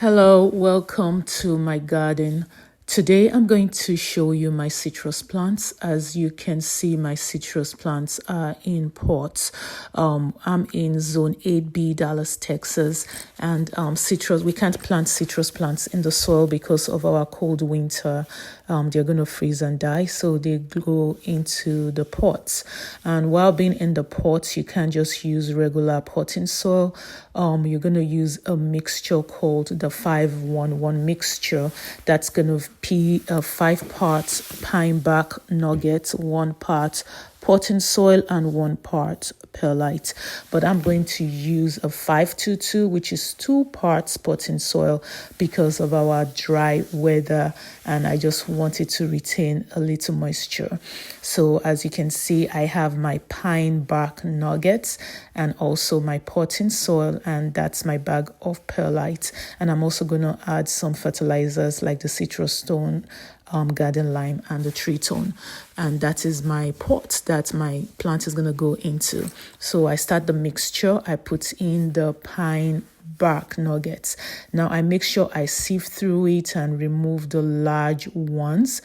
Hello, welcome to my garden. Today I'm going to show you my citrus plants. As you can see, my citrus plants are in pots. I'm in zone 8B, Dallas, Texas, and we can't plant citrus plants in the soil because of our cold winter. They're going to freeze and die, so they go into the pots. And while being in the pots, you can't just use regular potting soil. You're going to use a mixture called the 5-1-1 mixture. That's going to be 5 parts pine bark nuggets, 1 part potting soil, and 1 part perlite. But I'm going to use a 5-2-2, which is 2 parts potting soil because of our dry weather, and I just wanted to retain a little moisture. So as you can see, I have my pine bark nuggets and also my potting soil, and that's my bag of perlite. And I'm also going to add some fertilizers like the citrus stone, garden lime, and the tritone. And that is my pot that my plant is going to go into. So I start the mixture. I put in the pine bark nuggets. Now I make sure I sieve through it and remove the large ones,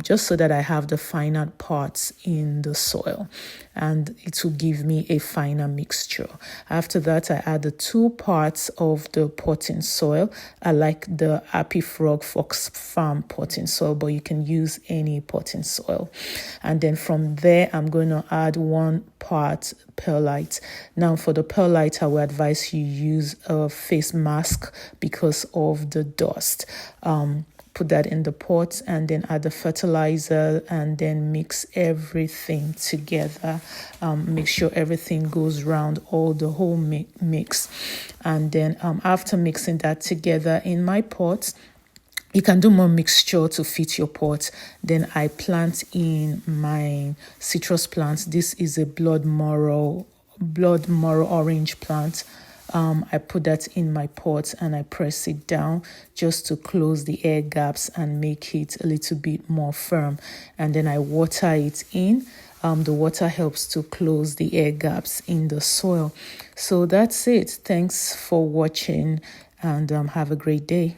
just so that I have the finer parts in the soil, and it will give me a finer mixture. After that, I add the 2 parts of the potting soil. I like the Happy Frog Fox Farm potting soil, but you can use any potting soil. And then from there, I'm going to add 1 part perlite. Now for the perlite, I would advise you use a face mask because of the dust. Put that in the pot and then add the fertilizer and then mix everything together. Make sure everything goes round all the whole mix. And then after mixing that together in my pot, you can do more mixture to fit your pot. Then I plant in my citrus plants. This is a blood morrow orange plant. I put that in my pot and I press it down just to close the air gaps and make it a little bit more firm. And then I water it in. The water helps to close the air gaps in the soil. So that's it. Thanks for watching, and have a great day.